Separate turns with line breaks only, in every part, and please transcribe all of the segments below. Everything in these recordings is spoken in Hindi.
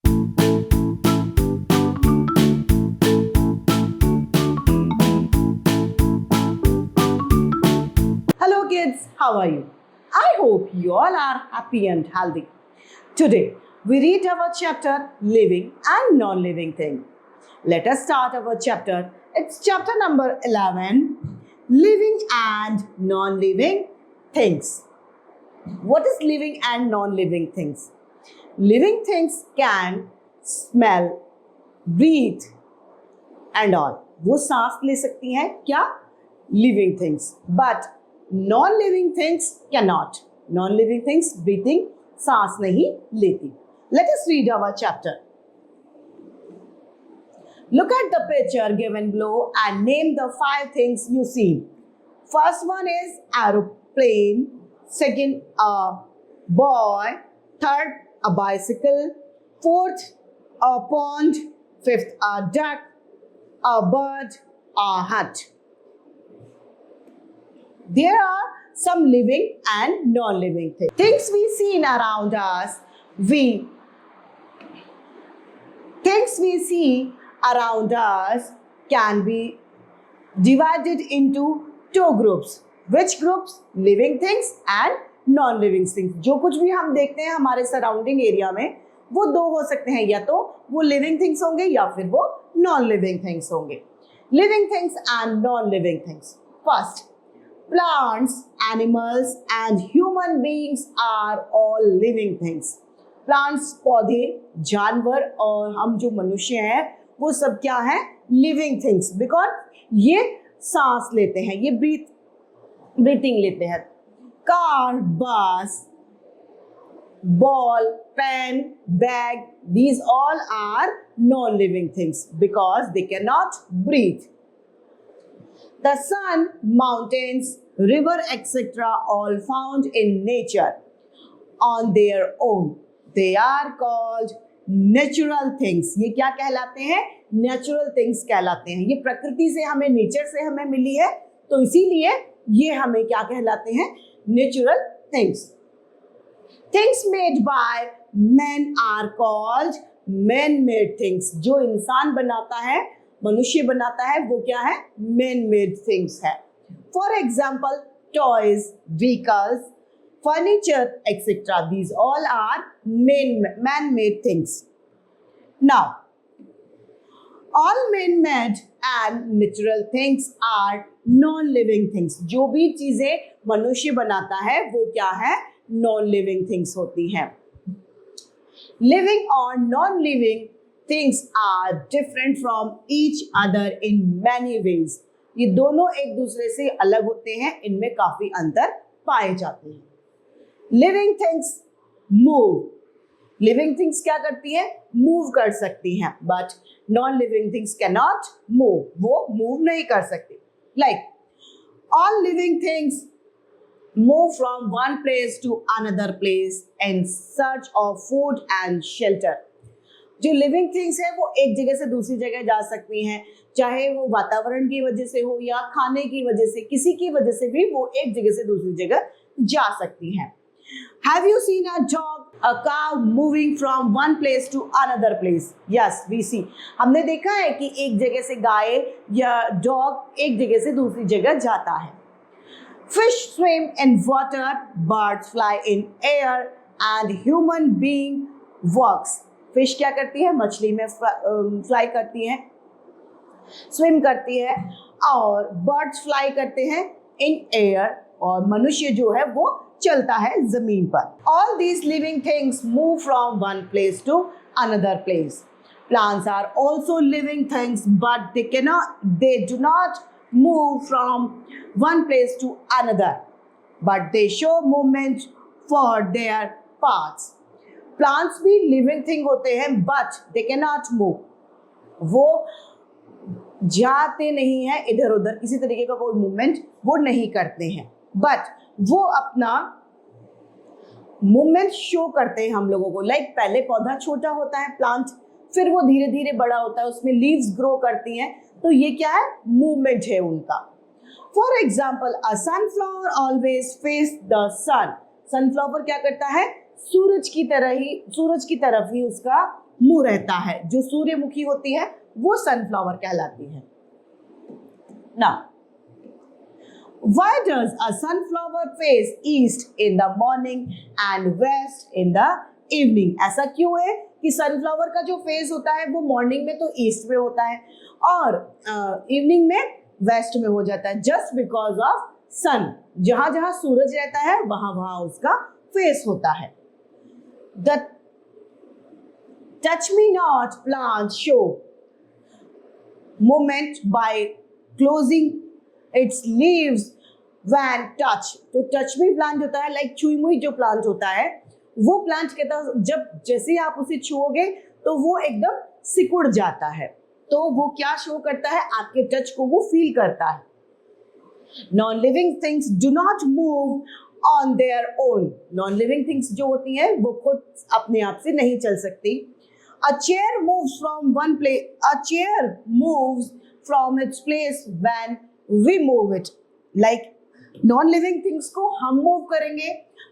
Hello kids, how are you? I hope you all are happy and healthy. Today, we read our chapter Living and Non-Living Things. Let us start our chapter. It's chapter number 11, Living and Non-Living Things. What is living and non-living things? Living things can smell, breathe and all. वो सांस ले सकती हैं क्या? Living things. But non-living things cannot. Non-living things breathing सांस नहीं लेती. Let us read our chapter. Look at the picture given below and name the 5 things you see. First one is aeroplane. Second, a boy. Third, a bicycle. Fourth, a pond. Fifth, a duck. A bird. A hut. There are some living and non-living things. Things we see around us, things we see around us can be divided into 2 groups. Which groups? Living things and non-living things. जो कुछ भी हम देखते हैं हमारे सराउंडिंग एरिया में वो 2 हो सकते हैं, या तो वो लिविंग थिंग्स होंगे या फिर वो नॉन लिविंग थिंग्स होंगे. Living things and non living things. First, plants, animals and human beings are all living things. Plants, पौधे, जानवर और हम जो मनुष्य हैं वो सब क्या है? Living things. Because ये सांस लेते हैं, ये breathing लेते हैं. Car, bus, ball, pen, bag, these all are non-living things because they cannot breathe. The sun, mountains, river, etc. all found in nature on their own. They are called natural things. ये क्या कहलाते हैं? Natural things कहलाते हैं. ये प्रकृति से हमें, नेचर से हमें मिली है, तो इसीलिए ये हमें क्या कहलाते हैं? Natural things. Things made by men are called man-made things. जो इंसान बनाता है, मनुष्य बनाता है, वो क्या है? Man-made things है. For example, toys, vehicles, furniture, etc. These all are man-made things. Now, all man-made and natural things are non-living things. जो भी चीजें मनुष्य बनाता है वो क्या है? Non-living things होती हैं. Living or non-living things are different from each other in many ways. ये दोनों एक दूसरे से अलग होते हैं, इनमें काफी अंतर पाए जाते हैं. Living things move. Living things क्या करती हैं? Move कर सकती हैं. But non-living things cannot move. वो move नहीं कर सकती. Like all living things move from one place to another place in search of food and shelter. जो लिविंग थिंग्स है वो एक जगह से दूसरी जगह जा सकती हैं, चाहे वो वातावरण की वजह से हो या खाने की वजह से, किसी की वजह से भी वो एक जगह से दूसरी जगह जा सकती हैं. Have you seen a dog, a cow moving from one place to another place? Yes, we see. हमने देखा है कि एक जगह से गाय या डॉग एक जगह से दूसरी जगह जाता है. Fish swim in water, birds fly in air, and human being walks. Fish क्या करती है? मछली में फ्लाई करती है, स्विम करती है, और बर्ड्स फ्लाई करते हैं इन एयर, और मनुष्य जो है वो चलता है जमीन पर. All these living things move from one place to another place. Plants are also living things but they do not move from one place to another, but they show movement for their parts. Plants भी लिविंग थिंग होते हैं but they can not move. वो जाते नहीं हैं इधर उधर, किसी तरीके का कोई मूवमेंट वो नहीं करते हैं, बट वो अपना मूवमेंट शो करते हैं हम लोगों को. लाइक पहले पौधा छोटा होता है प्लांट, फिर वो धीरे धीरे बड़ा होता है, उसमें लीव्स ग्रो करती हैं, तो ये क्या है? मूवमेंट है उनका. For example, a sunflower always face the sun. Sunflower क्या करता है? सूरज की तरफ ही उसका मुंह रहता है। जो सूर्यमुखी होती है वो सनफ्लावर कहलाती है। Now why does a sunflower face east in the morning and west in the evening? ऐसा क्यों है कि सनफ्लावर का जो फेस होता है वो मॉर्निंग में तो ईस्ट में होता है और इवनिंग में वेस्ट में हो जाता है? जस्ट बिकॉज ऑफ सन, जहां जहां सूरज रहता है वहां वहां उसका फेस होता है। The touch me not plant show movement by closing it's leaves when touch. तो टच मी प्लांट होता है लाइक छुई मुई जो प्लांट होता है वो प्लांट कहता है जब जैसे ही आप उसे छुओगे तो वो एकदम सिकुड़ जाता है। तो वो क्या शो करता है? आपके टच को वो फील करता है। Non living things do not move on their own. Non living things जो होती हैं वो खुद अपने आप से नहीं चल सकती। A chair moves from one place. A chair moves from its place when we move it. Like non-living things को हम मूव करेंगे,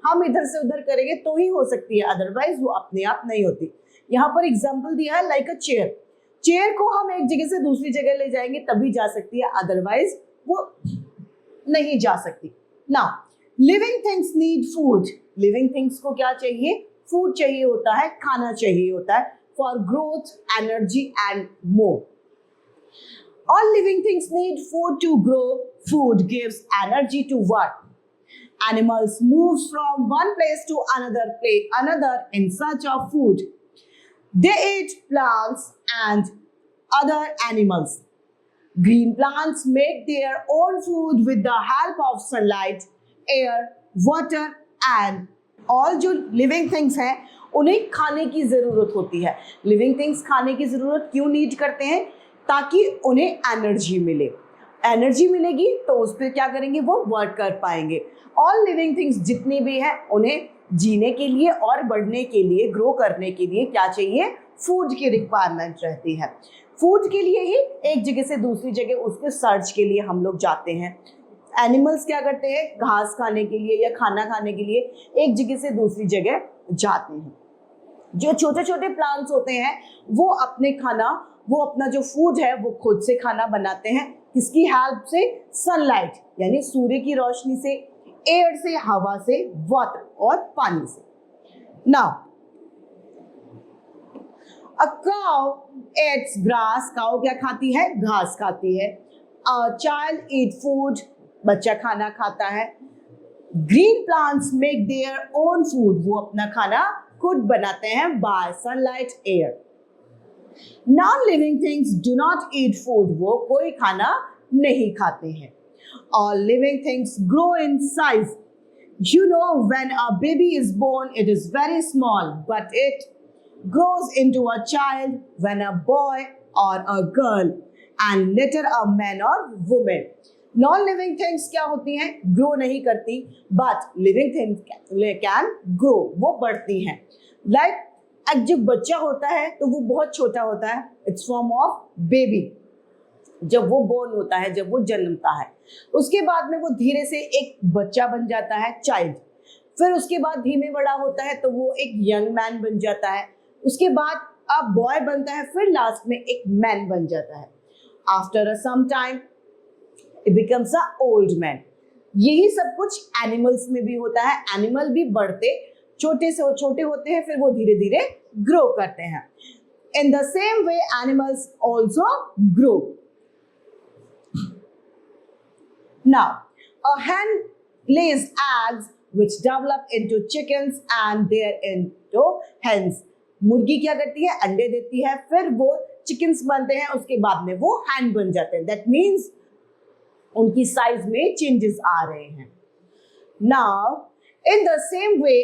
हम इधर से उधर करेंगे तो ही हो सकती है, अदरवाइज वो अपने आप नहीं होती। यहाँ पर एग्जाम्पल दिया है लाइक अ चेयर। चेयर को हम एक जगह से दूसरी जगह ले जाएंगे तभी जा सकती है, अदरवाइज वो नहीं जा सकती। Now living things need food. Living things को क्या चाहिए? फूड चाहिए होता है, खाना चाहिए होता है for growth, energy and more. All living things need food to grow. Food gives energy to what? Animals move from one place to another in search of food. They eat plants and other animals. Green plants make their own food with the help of sunlight, air, water and all जो living things हैं उन्हें खाने की जरूरत होती है। लिविंग थिंग्स खाने की जरूरत क्यों नीड करते हैं? ताकि उन्हें एनर्जी मिले। एनर्जी मिलेगी तो उस पर क्या करेंगे? वो वर्क कर पाएंगे। ऑल लिविंग थिंग्स जितनी भी हैं उन्हें जीने के लिए और बढ़ने के लिए, ग्रो करने के लिए क्या चाहिए? फूड की रिक्वायरमेंट रहती है। फूड के लिए ही एक जगह से दूसरी जगह उसके सर्च के लिए हम लोग जाते हैं। एनिमल्स क्या करते हैं? घास खाने के लिए या खाना खाने के लिए एक जगह से दूसरी जगह जाते हैं। जो छोटे छोटे प्लांट्स होते हैं वो अपने खाना, वो अपना जो फूड है वो खुद से खाना बनाते हैं। किसकी हेल्प से? सनलाइट यानी सूर्य की रोशनी से, एयर से, हवा से, वाटर और पानी से। Now a cow eats grass. Cow क्या खाती है? घास खाती है। A child eat food. बच्चा खाना खाता है। Green plants make their own food. वो अपना खाना खुद बनाते हैं bye sunlight, air. Non living things do not eat food. वो कोई खाना नहीं खाते हैं। All living things grow in size. You know, when a baby is born, it is very small, but it grows into a child when a boy or a girl, and later a man or woman. Non living things क्या होती हैं? ग्रो नहीं करती, but living things can grow, वो बढ़ती हैं। लाइक एक जब बच्चा होता है तो वो बहुत छोटा होता है, इट्स फॉर्म ऑफ बेबी। जब वो बोर्न होता है, जब वो जन्मता है, उसके बाद में वो धीरे से एक बच्चा बन जाता है, चाइल्ड। फिर उसके बाद धीमे बड़ा होता है तो वो एक यंग मैन बन जाता है। उसके बाद अब बॉय बनता है, फिर लास्ट में एक मैन बन जाता है। After a some time it becomes a old man. यही सब कुछ एनिमल्स में भी होता है। एनिमल भी बढ़ते छोटे से छोटे होते हैं, फिर वो धीरे धीरे ग्रो करते हैं। In the same way animals also grow. Now a hen lays eggs which develop into chickens and they're into hens. मुर्गी क्या करती है? अंडे देती है, फिर वो चिकन्स बनते हैं, उसके बाद में वो हैन बन जाते हैं। दैट मीन्स उनकी साइज में चेंजेस आ रहे हैं। Now in the same way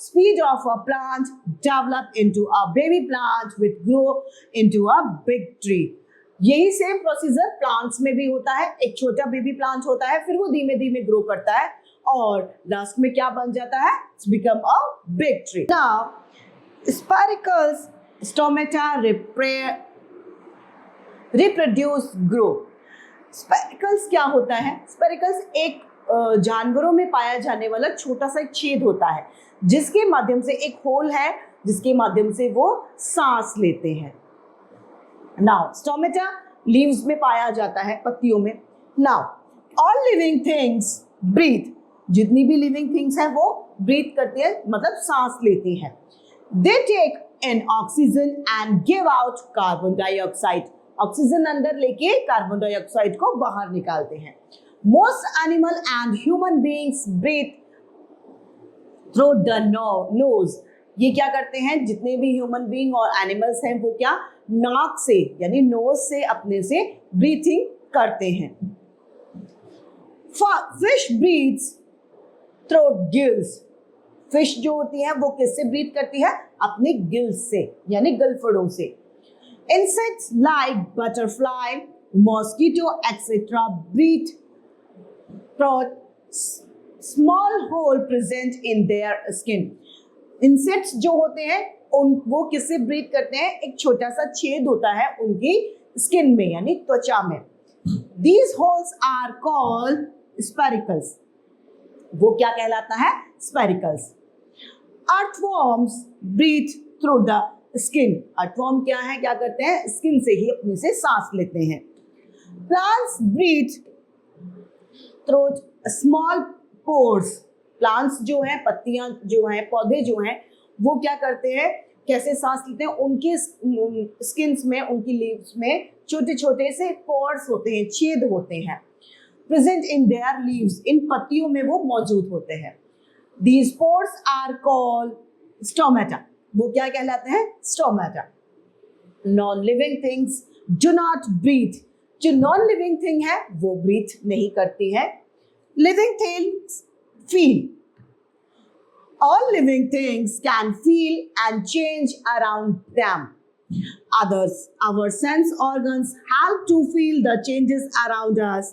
speed of a plant develop into a baby plant which grow into a big tree. यही सेम प्रोसीजर प्लांट्स में भी होता है। एक छोटा बेबी प्लांट होता है, फिर वो धीमे धीमे ग्रो करता है और लास्ट में क्या बन जाता है? It's become a big tree. Now spiracles stomata reproduce grow. Spiracles क्या होता है? स्पाइरकल्स एक जानवरों में पाया जाने वाला छोटा सा एक छेद होता है जिसके माध्यम से, एक होल है जिसके माध्यम से वो सांस लेते हैं। नाउ स्टोमेटा लीव्स में पाया जाता है, पत्तियों में। Now all living things breathe, जितनी भी लिविंग थिंग्स हैं वो ब्रीथ करती है, मतलब सांस लेती हैं। They take in oxygen and give out carbon dioxide, oxygen अंदर लेके कार्बन डाइऑक्साइड को बाहर निकालते हैं। Most animal and human beings breathe through the nose, ये क्या करते हैं, जितने भी ह्यूमन बीइंग और एनिमल्स हैं वो क्या, नाक से यानी नोज से अपने से ब्रीथिंग करते हैं। Fish breathes through gills, fish जो होती है वो किससे ब्रीथ करती है, अपने गिल्स से यानी गलफड़ों से। Insects like butterfly, mosquito etcetera breathe through small hole present in their skin. Insects जो होते हैं वो किससे ब्रीथ करते हैं, एक छोटा सा छेद होता है उनकी स्किन में यानी त्वचा में। These holes are called spiracles, वो क्या कहलाता है, spiracles. Earthworms breathe through the skin, earthworm क्या है, क्या करते हैं, स्किन से ही अपने से सांस लेते हैं। Plants breathe through small pores, plants जो हैं, पत्तियां जो हैं, पौधे जो हैं, वो क्या करते हैं, कैसे सांस लेते हैं, उनके स्किन्स में, उनकी लीव्स में छोटे छोटे से पोर्स होते हैं, छेद होते हैं। प्रेजेंट इन देयर लीव्स, इन पत्तियों में वो मौजूद होते हैं। These pores are called stomata, वो क्या कहलाते हैं, stomata. Non living things do not breathe, जो नॉन लिविंग थिंग है वो ब्रीथ नहीं करती है। Living things feel, all living things can feel and change around them. Others, our sense organs help to feel the changes around us.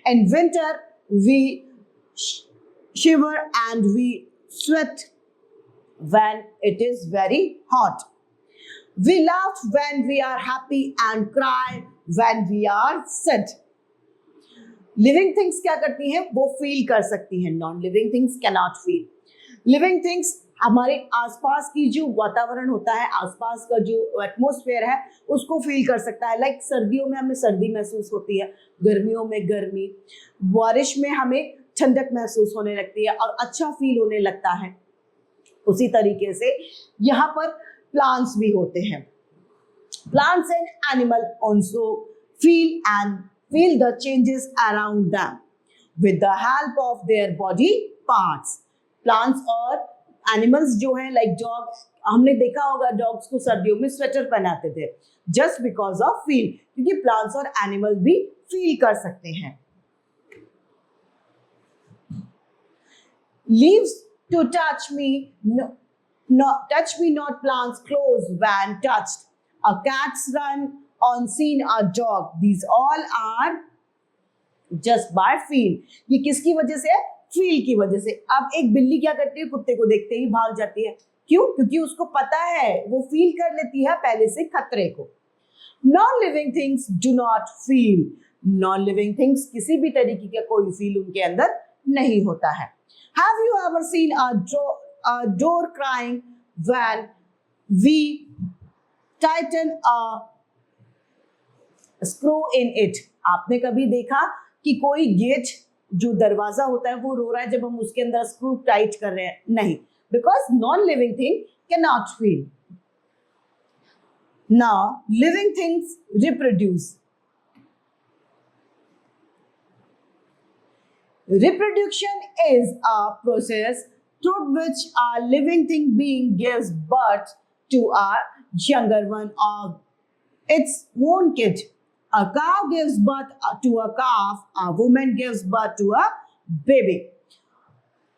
In winter we shiver and we sweat when it is very hot. We laugh when we are happy and cry when we are sad. Living things क्या करती हैं, वो फील कर सकती हैं, non living things can not feel. Living things हमारे आसपास की जो वातावरण होता है, आसपास का जो एटमॉस्फेयर है उसको फील कर सकता है। लाइक सर्दियों में हमें सर्दी महसूस होती है, गर्मियों में गर्मी, बारिश में हमें ठंडक महसूस होने लगती है और अच्छा फील होने लगता है। उसी तरीके से यहाँ पर प्लांट्स भी होते हैं। Plants and animal also feel the changes around them with the help of their body parts. Plants और animals जो हैं, like dog, हमने देखा होगा डॉग्स को सर्दियों में स्वेटर पहनाते थे, just because of feel, क्योंकि plants और animals भी feel कर सकते हैं। Leaves to touch me, touch me not plants close when touched. A cat's run on seen a dog, these all are just by feel. ये किसकी वजह से है, फील की वजह से। अब एक बिल्ली क्या करती है, कुत्ते को देखते ही भाग जाती है, क्यों, क्योंकि उसको पता है, वो फील कर लेती है पहले से खतरे को। Non living things do not feel, non living things किसी भी तरीके का कोई फील उनके अंदर नहीं होता है। Have you ever seen a door crying when we tighten a screw in it, आपने कभी देखा कि कोई गेट जो दरवाजा होता है वो रो रहा है जब हम उसके अंदर स्क्रू टाइट कर रहे हैं, नहीं, because non living thing can not feel. Now living things reproduce, reproduction is a process through which a living thing being gives birth to a younger one of its own kid. A cow gives birth to a calf, a woman gives birth to a baby.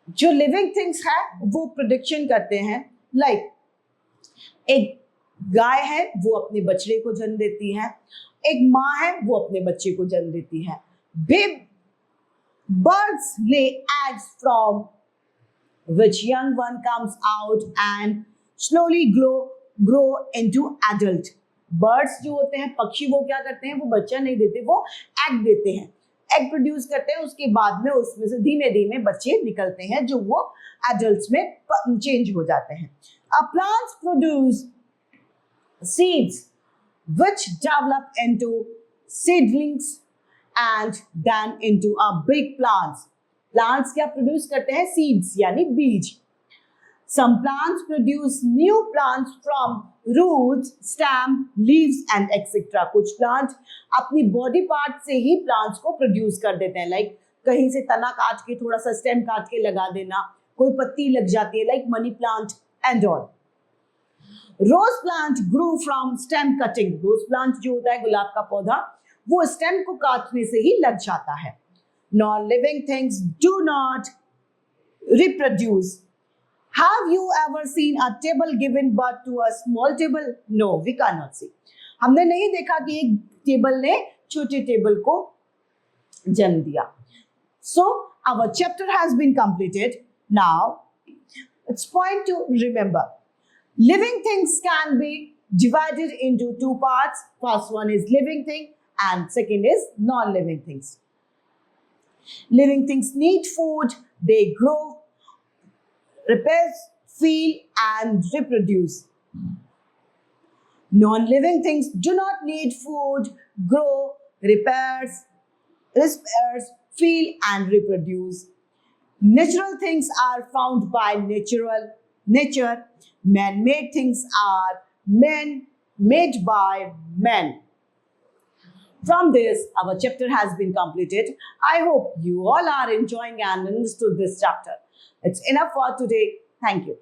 जो लिविंग थिंग्स है वो प्रोडक्शन करते हैं, लाइक एक गाय है वो अपने बछड़े को जन्म देती है, एक माँ है वो अपने बच्चे को जन्म देती है। Birds lay eggs from which young one comes out and slowly grow into adult. Birds जो होते हैं, पक्षी, वो क्या करते हैं, वो बच्चा नहीं देते, वो एग देते हैं, एग प्रोड्यूस करते हैं, उसके बाद में उसमें से धीमे धीमे बच्चे निकलते हैं जो वो एडल्ट्स में चेंज हो जाते हैं। Plants produce seeds which develop into seedlings and then into a big plants. Plants क्या produce करते हैं? Seeds यानी बीज. Some plants produce new plants from roots, stem, leaves and etc. कुछ प्लांट अपनी बॉडी पार्ट से ही प्लांट्स को प्रोड्यूस कर देते हैं. लाइक कहीं से तना काट के थोड़ा सा स्टेम काट के लगा देना, कोई पत्ती लग जाती है, like money plant and all. Rose plant grow from stem cutting. Rose plant जो होता है गुलाब का पौधा, वो स्टेम को काटने से ही लग जाता है. Non living things do not reproduce. Have you ever seen a table giving birth to a small table? No, we cannot see. हमने नहीं देखा कि एक टेबल ने छोटे टेबल को जन्म दिया. So our chapter has been completed. Now it's point to remember. Living things can be divided into two parts. First one is living thing and second is non-living things. Living things need food, they grow, repair, feel and reproduce. Non-living things do not need food, grow, repairs, feel and reproduce. Natural things are found by nature. Man-made things are made by men. From this, our chapter has been completed. I hope you all are enjoying and understood this chapter. It's enough for today. Thank you.